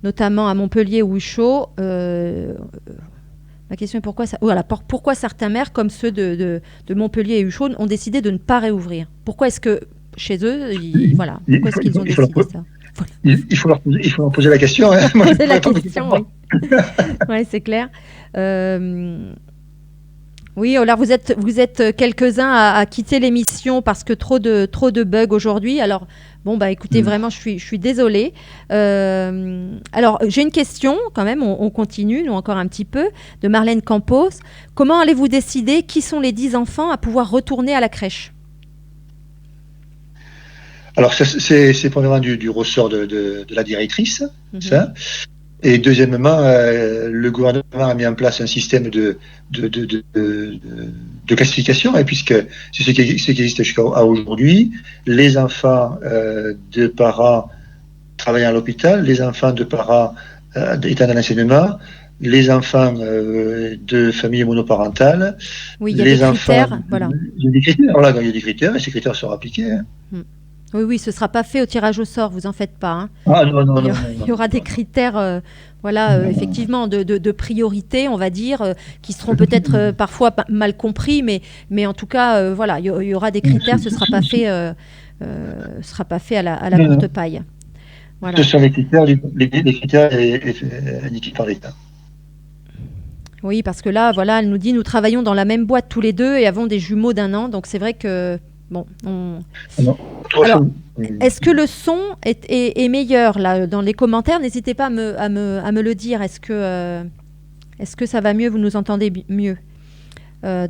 notamment à Montpellier ou Huchot, ma question est pourquoi certains maires comme ceux de Montpellier et Huchot ont décidé de ne pas réouvrir? Pourquoi est-ce que chez eux, pourquoi est-ce qu'ils ont décidé ça? Voilà. Il faut leur poser la question. Hein. Poser la question, oui. Oui, c'est clair. Oui, alors vous êtes quelques-uns à quitter l'émission parce que trop de bugs aujourd'hui. Alors bon, écoutez, vraiment, je suis désolée. Alors j'ai une question quand même. On continue, nous encore un petit peu, de Marlène Campos. Comment allez-vous décider qui sont les 10 enfants à pouvoir retourner à la crèche? Alors c'est premièrement du ressort de la directrice, ça. Et deuxièmement, le gouvernement a mis en place un système de classification, et puisque c'est ce qui existe jusqu'à aujourd'hui, les enfants de parents travaillant à l'hôpital, les enfants de parents étant dans l'enseignement, les enfants de familles monoparentales, oui, il y a des critères, voilà. Il y a des critères, voilà, il y a des critères, et ces critères seront appliqués. Hein. Oui, ce ne sera pas fait au tirage au sort, vous en faites pas. Hein. Ah, non, il y aura des critères, effectivement, de priorité, on va dire, qui seront peut-être parfois mal compris, mais en tout cas, il y aura des critères, ce ne sera pas fait à la courte paille. Voilà. Ce sont les critères indiqués par l'État. Oui, parce que là, elle nous dit, nous travaillons dans la même boîte tous les deux et avons des jumeaux d'1 an, donc c'est vrai que... Bon, alors, est-ce que le son est meilleur là dans les commentaires? N'hésitez pas à me le dire. Est-ce que ça va mieux? Vous nous entendez mieux?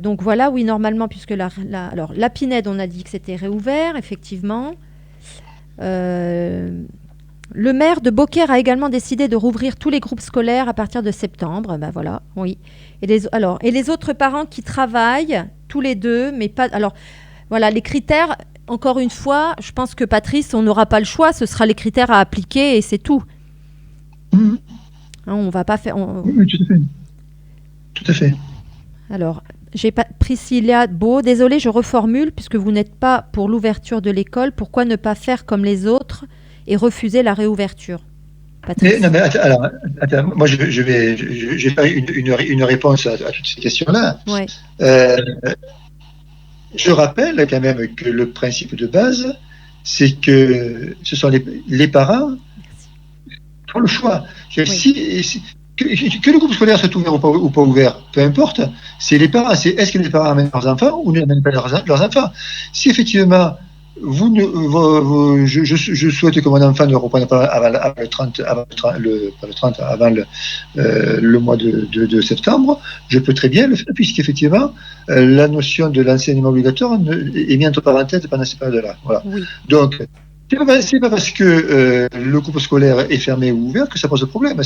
Donc voilà, oui, normalement, puisque alors la Pinède, on a dit que c'était réouvert, effectivement. Le maire de Beaucaire a également décidé de rouvrir tous les groupes scolaires à partir de septembre. Ben voilà, oui. Et les autres parents qui travaillent tous les deux, mais pas. Alors. Voilà, les critères, encore une fois, je pense que Patrice, on n'aura pas le choix, ce sera les critères à appliquer et c'est tout. Hein, on ne va pas faire... Oui, tout à fait. Tout à fait. Alors, j'ai pas Priscilla Beau, désolée, je reformule, puisque vous n'êtes pas pour l'ouverture de l'école, pourquoi ne pas faire comme les autres et refuser la réouverture? Patrice. Non, mais attends, moi j'ai pas une réponse à toutes ces questions-là. Ouais. Je rappelle quand même que le principe de base, c'est que ce sont les parents qui ont le choix. Oui. Que le groupe scolaire soit ouvert ou pas ouvert, peu importe, c'est les parents. Est-ce que les parents amènent leurs enfants ou n'amènent pas leurs enfants? Si effectivement, je souhaite que mon enfant ne reprenne pas avant le mois de septembre, je peux très bien le faire, puisqu'effectivement, la notion de l'enseignement obligatoire est mise entre parenthèses pendant ces périodes-là. Voilà. Oui. Donc, c'est pas parce que le groupe scolaire est fermé ou ouvert que ça pose problème.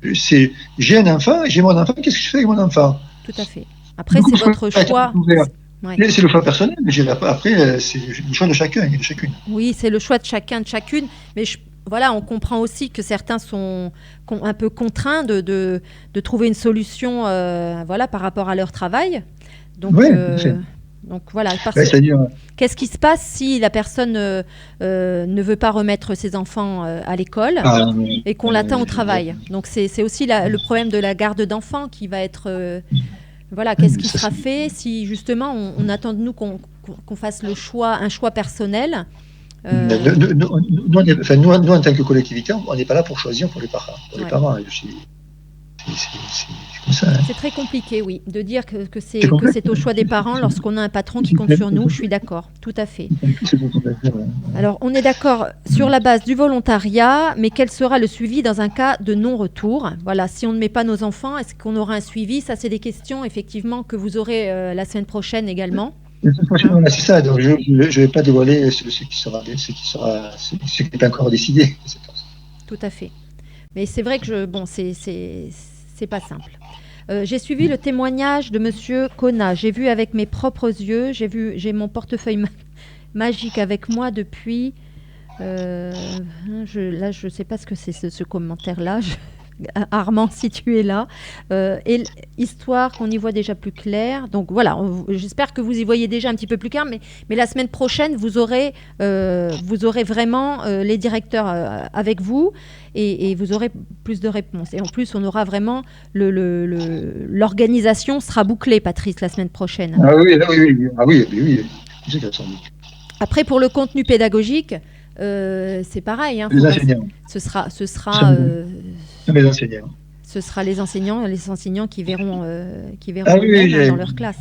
J'ai un enfant, j'ai mon enfant, qu'est-ce que je fais avec mon enfant? Tout à fait. Après, c'est votre choix. Ouais. C'est le choix personnel, mais après, c'est le choix de chacun et de chacune. Oui, c'est le choix de chacun, de chacune, mais on comprend aussi que certains sont un peu contraints de trouver une solution par rapport à leur travail. Donc, oui, donc voilà, qu'est-ce qui se passe si la personne ne veut pas remettre ses enfants à l'école et qu'on l'attend au travail? Donc c'est aussi le problème de la garde d'enfants qui va être... qu'est-ce qui sera fait si justement on attend de nous qu'on fasse un choix personnel Nous, en tant que collectivité, on n'est pas là pour choisir pour les parents. Pour les parents, c'est comme ça. C'est très compliqué, oui, de dire que c'est au choix des parents lorsqu'on a un patron qui compte sur nous. Je suis d'accord, tout à fait. Alors, on est d'accord sur la base du volontariat, mais quel sera le suivi dans un cas de non-retour? Voilà, si on ne met pas nos enfants, est-ce qu'on aura un suivi? Ça, c'est des questions, effectivement, que vous aurez la semaine prochaine également. C'est ça, donc je ne vais pas dévoiler ce qui n'est pas encore décidé. Tout à fait. Mais c'est vrai que c'est pas simple. J'ai suivi le témoignage de Monsieur Kona. J'ai vu avec mes propres yeux. J'ai mon portefeuille magique avec moi depuis. Je sais pas ce que c'est ce commentaire-là. Armand, si tu es là, et histoire qu'on y voit déjà plus clair. Donc voilà, j'espère que vous y voyez déjà un petit peu plus clair, mais la semaine prochaine, vous aurez vraiment les directeurs avec vous et vous aurez plus de réponses. Et en plus, on aura vraiment l'organisation sera bouclée, Patrice, la semaine prochaine. Ah oui. Après, pour le contenu pédagogique, c'est pareil. Les enseignants. Ce sera les enseignants. Ce sera les enseignants qui verront dans leur classe.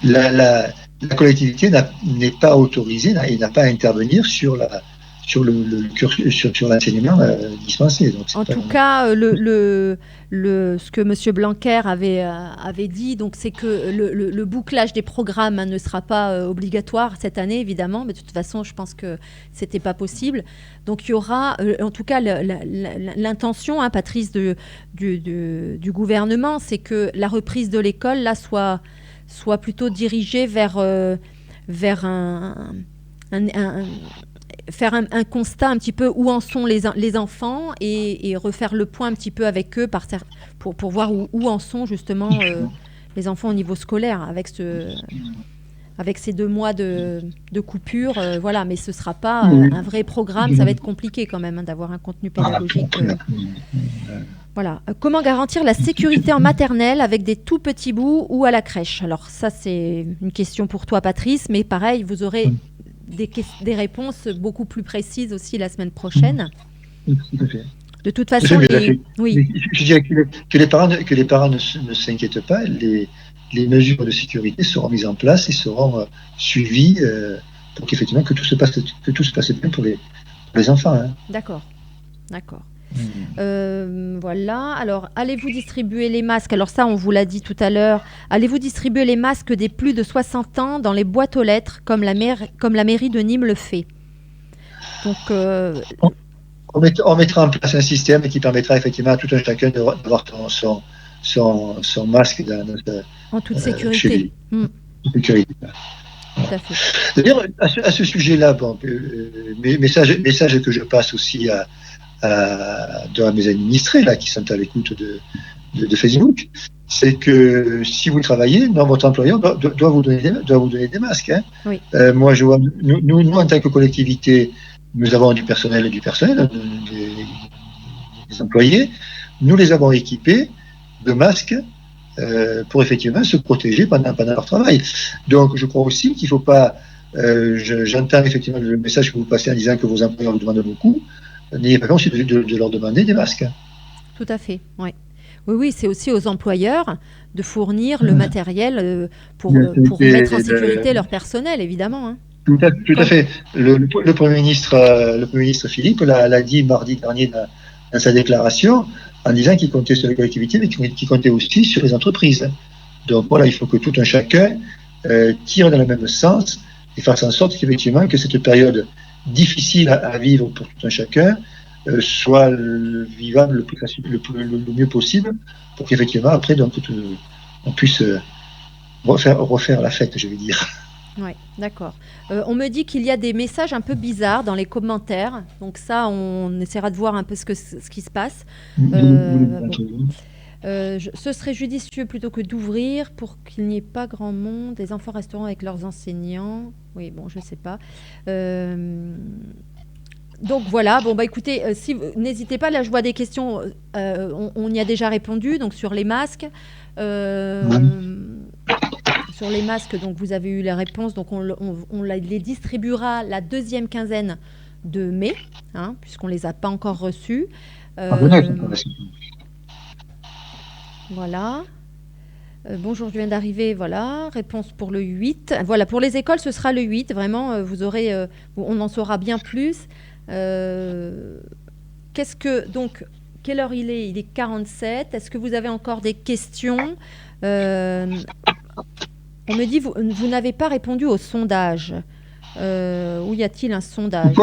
La collectivité n'est pas autorisée et n'a pas à intervenir sur l'enseignement dispensé. Donc en tout cas, ce que M. Blanquer avait dit, donc, c'est que le bouclage des programmes ne sera pas obligatoire cette année, évidemment, mais de toute façon, je pense que ce n'était pas possible. Donc, il y aura, en tout cas, l'intention, Patrice, du gouvernement, c'est que la reprise de l'école, là, soit plutôt dirigée vers faire un constat un petit peu où en sont les enfants et refaire le point un petit peu avec eux pour voir où en sont justement les enfants au niveau scolaire avec ces 2 mois de coupure. Voilà, mais ce ne sera pas un vrai programme, ça va être compliqué quand même d'avoir un contenu pédagogique. Voilà. Comment garantir la sécurité en maternelle avec des tout petits bouts ou à la crèche? Alors ça, c'est une question pour toi, Patrice, mais pareil, vous aurez des réponses beaucoup plus précises aussi la semaine prochaine. Tout à fait. De toute façon, oui. Je dirais que les parents ne s'inquiètent pas. Les mesures de sécurité seront mises en place et seront suivies pour qu'effectivement que tout se passe bien pour les enfants. Hein. D'accord. Voilà. Alors, allez-vous distribuer les masques? Alors ça, on vous l'a dit tout à l'heure. Allez-vous distribuer les masques des plus de 60 ans dans les boîtes aux lettres, comme la mairie de Nîmes le fait? Donc, on mettra en place un système qui permettra effectivement à tout un chacun d'avoir son masque en toute sécurité. Sécurité. Tout à fait. D'ailleurs, à ce sujet-là, message que je passe aussi à mes administrés là, qui sont à l'écoute de Facebook, c'est que si vous travaillez, votre employeur doit vous donner des masques. Hein. Oui. Moi, je vois, nous, en tant que collectivité, nous avons du personnel, des employés. Nous les avons équipés de masques pour effectivement se protéger pendant leur travail. Donc, je crois aussi qu'il ne faut pas... j'entends effectivement le message que vous passez en disant que vos employeurs vous demandent beaucoup. N'ayez pas peur aussi de leur demander des masques. Tout à fait, oui. Oui, c'est aussi aux employeurs de fournir le matériel pour mettre en sécurité leur personnel, évidemment. Hein. Tout à fait. Le Premier ministre Philippe l'a dit mardi dernier dans sa déclaration, en disant qu'il comptait sur les collectivités, mais qu'il comptait aussi sur les entreprises. Donc voilà, il faut que tout un chacun tire dans le même sens et fasse en sorte qu'effectivement que cette période difficile à vivre pour tout un chacun soit vivable le mieux possible pour qu'effectivement après donc, on puisse refaire la fête, je vais dire. Oui, d'accord. On me dit qu'il y a des messages un peu bizarres dans les commentaires, donc ça on essaiera de voir un peu ce qui se passe. Ce serait judicieux plutôt que d'ouvrir pour qu'il n'y ait pas grand monde. Les enfants resteront avec leurs enseignants. Oui, bon, je ne sais pas. Donc voilà, bon bah écoutez, n'hésitez pas, là je vois des questions, on y a déjà répondu, donc sur les masques, sur les masques, donc vous avez eu les réponses, donc on les distribuera la deuxième quinzaine de mai, puisqu'on ne les a pas encore reçus. Voilà. Bonjour, je viens d'arriver, voilà. Réponse pour le 8. Voilà, pour les écoles, ce sera le 8. Vraiment, vous aurez, on en saura bien plus. Donc, quelle heure il est ? Il est 47. Est-ce que vous avez encore des questions ? On me dit, vous n'avez pas répondu au sondage. Où y a-t-il un sondage ?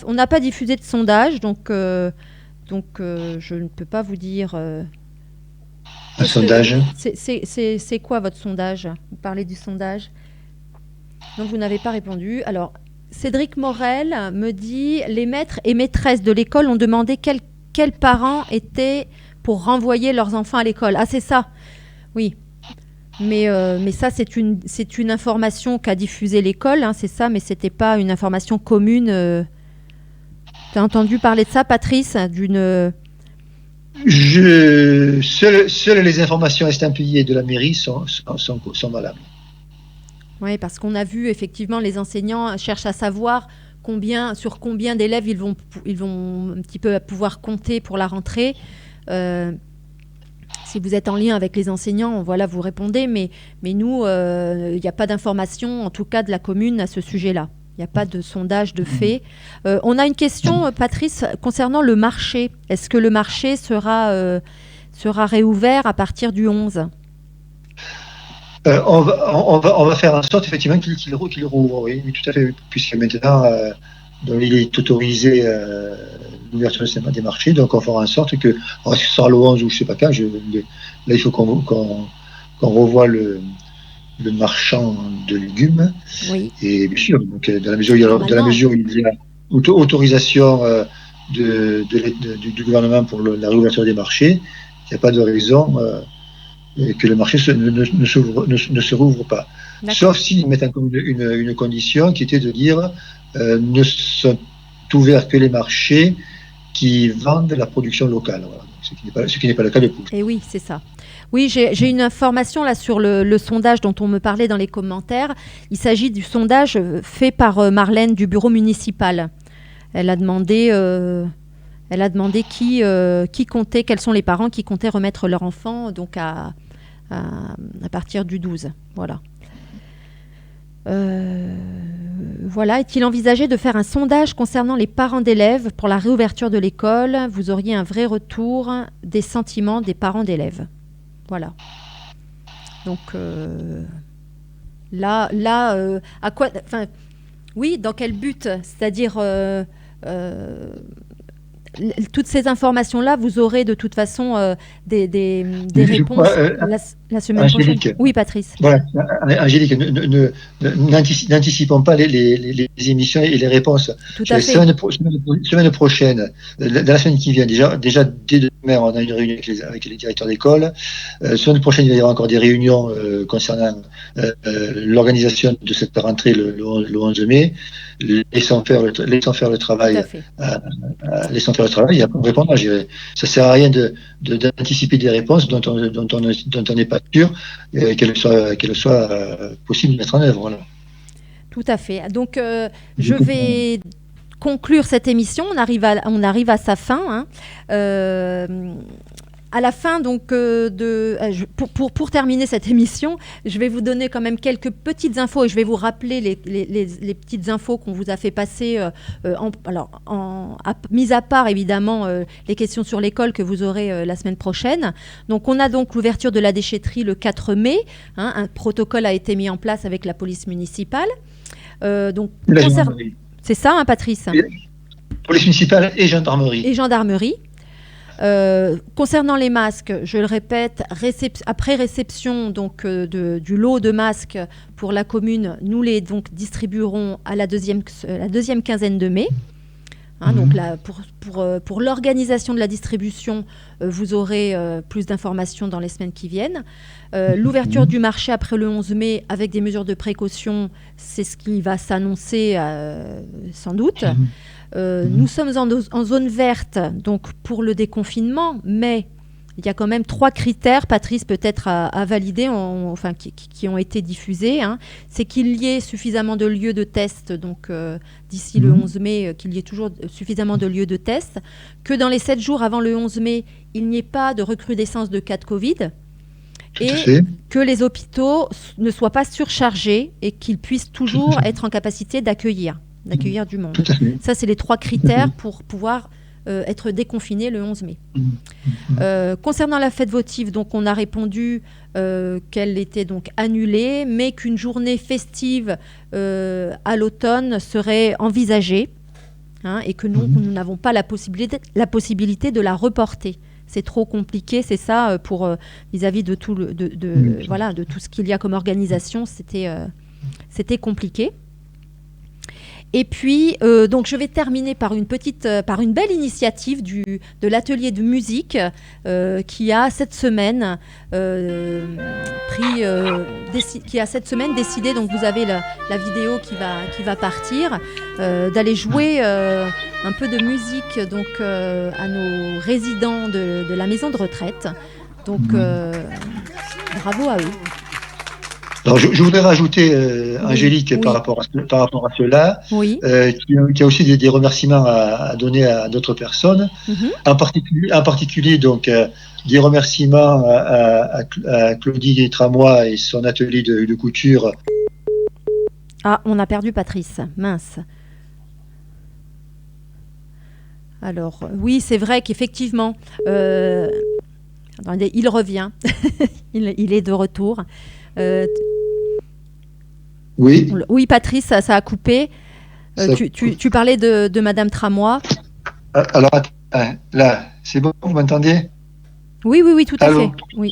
On n'a pas diffusé de sondage, donc je ne peux pas vous dire... Un sondage. C'est quoi votre sondage ? Vous parlez du sondage. Donc, vous n'avez pas répondu. Alors, Cédric Morel me dit « Les maîtres et maîtresses de l'école ont demandé quels parents étaient pour renvoyer leurs enfants à l'école. » Ah, c'est ça. Oui. Mais ça, c'est une information qu'a diffusée l'école. C'est ça, mais ce n'était pas une information commune. Tu as entendu parler de ça, Patrice ? Seules les informations estampillées de la mairie sont valables. Oui, parce qu'on a vu effectivement les enseignants cherchent à savoir sur combien d'élèves ils vont un petit peu pouvoir compter pour la rentrée. Si vous êtes en lien avec les enseignants, voilà, vous répondez. Mais nous, il n'y a pas d'information, en tout cas de la commune, à ce sujet-là. Il n'y a pas de sondage de fait. On a une question, Patrice, concernant le marché. Est-ce que le marché sera réouvert à partir du 11 ? On va faire en sorte, effectivement, qu'il rouvre, oui, tout à fait, puisque maintenant, il est autorisé l'ouverture des marchés, donc on fera en sorte que, ce sera le 11 ou je ne sais pas quand, là, il faut qu'on revoie le marchand de légumes. Oui. Et bien sûr, donc, dans la mesure où il y a autorisation du gouvernement pour la réouverture des marchés, il n'y a pas de raison que le marché ne se rouvre pas. D'accord. Sauf s'ils mettent encore une condition qui était de dire ne sont ouverts que les marchés qui vendent la production locale. Voilà. Ce qui n'est pas le cas de Pouche. Et oui, c'est ça. Oui, j'ai une information là sur le sondage dont on me parlait dans les commentaires. Il s'agit du sondage fait par Marlène du bureau municipal. Elle a demandé qui comptait, quels sont les parents qui comptaient remettre leur enfant donc à partir du 12. Voilà. Voilà. Est-il envisagé de faire un sondage concernant les parents d'élèves pour la réouverture de l'école ? Vous auriez un vrai retour des sentiments des parents d'élèves. Voilà. Donc là, à quoi ? Enfin, oui, dans quel but ? C'est-à-dire toutes ces informations-là, vous aurez de toute façon des réponses la semaine prochaine. Oui, Patrice. Voilà, Angélique, n'anticipons pas les émissions et les réponses. Tout à fait. Semaine prochaine, dans la semaine qui vient, déjà dès demain, on a une réunion avec les directeurs d'école. Semaine prochaine, il va y avoir encore des réunions concernant l'organisation de cette rentrée le 11 mai. Laissons faire le travail. Laissons faire le travail. Et après, on répondra. Ça sert à rien d'anticiper des réponses dont on n'est pas sûr qu'elles soient possibles de mettre en œuvre. Voilà. Tout à fait. Donc, je vais conclure cette émission. On arrive à sa fin. À la fin, donc, pour terminer cette émission, je vais vous donner quand même quelques petites infos et je vais vous rappeler les petites infos qu'on vous a fait passer, mis à part évidemment les questions sur l'école que vous aurez la semaine prochaine. Donc, on a donc l'ouverture de la déchetterie le 4 mai. Un protocole a été mis en place avec la police municipale. C'est ça, Patrice ? Police municipale et gendarmerie. Et gendarmerie. Concernant les masques, je le répète, après réception donc, du lot de masques pour la commune, nous les donc, distribuerons à la deuxième quinzaine de mai. Donc là, pour l'organisation de la distribution, vous aurez plus d'informations dans les semaines qui viennent. L'ouverture du marché après le 11 mai avec des mesures de précaution, c'est ce qui va s'annoncer sans doute. Nous sommes en zone verte donc pour le déconfinement, mais il y a quand même 3 critères, Patrice peut-être à valider, qui ont été diffusés. Hein. C'est qu'il y ait suffisamment de lieux de test, donc d'ici le 11 mai, qu'il y ait toujours suffisamment de lieux de test, que dans les 7 jours avant le 11 mai, il n'y ait pas de recrudescence de cas de Covid, et que les hôpitaux ne soient pas surchargés et qu'ils puissent toujours être en capacité d'accueillir du monde. Ça, c'est les 3 critères pour pouvoir être déconfiné le 11 mai. Concernant la fête votive, donc on a répondu qu'elle était donc annulée, mais qu'une journée festive à l'automne serait envisagée, hein, et que nous n'avons pas la possibilité de la reporter. C'est trop compliqué, c'est ça, pour vis-à-vis de tout de tout ce qu'il y a comme organisation, c'était compliqué. Et puis, donc, je vais terminer par une belle initiative de l'atelier de musique qui a cette semaine décidé. Donc, vous avez la vidéo qui va partir, d'aller jouer un peu de musique donc à nos résidents de la maison de retraite. Donc, bravo à eux. Alors, je voudrais rajouter, Angélique, par rapport à cela, qui a aussi des remerciements à donner à d'autres personnes. En particulier, donc, des remerciements à Claudie Tramois et son atelier de couture. Ah, on a perdu Patrice, mince. Alors, oui, c'est vrai qu'effectivement, attendez, il revient, il est de retour. Oui, Patrice, ça a coupé. Tu parlais de Madame Tramois. Alors, là, c'est bon, vous m'entendez ? Oui, tout à fait. Oui.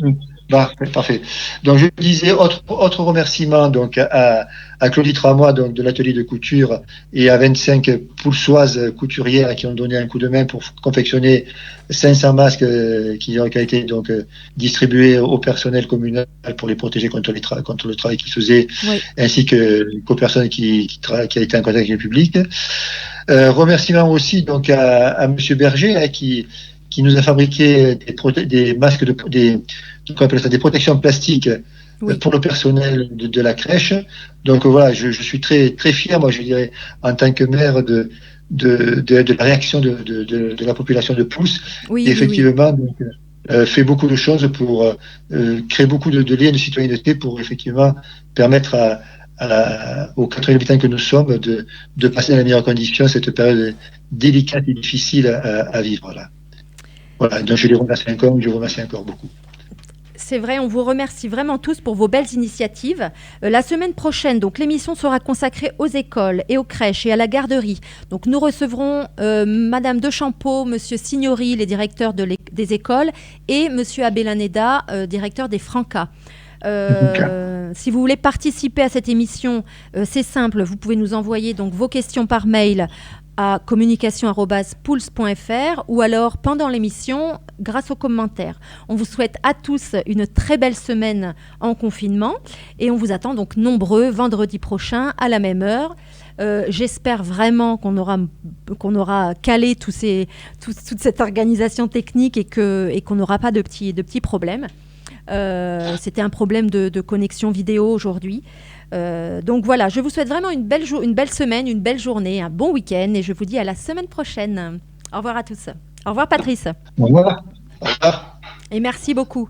Parfait. Donc, je disais autre remerciement donc à Claudie Tramois donc de l'atelier de couture et à 25 poulsoises couturières qui ont donné un coup de main pour confectionner 500 masques qui ont été donc distribués au personnel communal pour les protéger contre le travail qu'ils faisaient, ainsi qu'aux personnes qui a été en contact avec le public. Remerciement aussi donc à Monsieur Berger qui nous a fabriqué des masques des protections plastiques pour le personnel de la crèche. Donc voilà, je suis très très fier, moi je dirais, en tant que maire de la réaction de la population de Pouce, qui effectivement donc, fait beaucoup de choses pour créer beaucoup de liens de citoyenneté pour effectivement permettre aux 80 habitants que nous sommes de passer dans les meilleures conditions cette période délicate et difficile à vivre là. Voilà, donc je les remercie encore beaucoup. C'est vrai, on vous remercie vraiment tous pour vos belles initiatives. La semaine prochaine, donc, l'émission sera consacrée aux écoles et aux crèches et à la garderie. Donc, nous recevrons Madame Dechampeau, Monsieur Signori, les directeurs des écoles, et Monsieur Abelaneda, directeur des Francas. Si vous voulez participer à cette émission, c'est simple, vous pouvez nous envoyer donc vos questions par mail à communication@pouls.fr ou alors pendant l'émission grâce aux commentaires. On vous souhaite à tous une très belle semaine en confinement et on vous attend donc nombreux vendredi prochain à la même heure. J'espère vraiment qu'on aura calé toute cette organisation technique et qu'on n'aura pas de petits problèmes. C'était un problème de connexion vidéo aujourd'hui. Donc voilà, je vous souhaite vraiment une belle semaine, une belle journée, un bon week-end et je vous dis à la semaine prochaine. Au revoir à tous. Au revoir Patrice. Au revoir. Et merci beaucoup.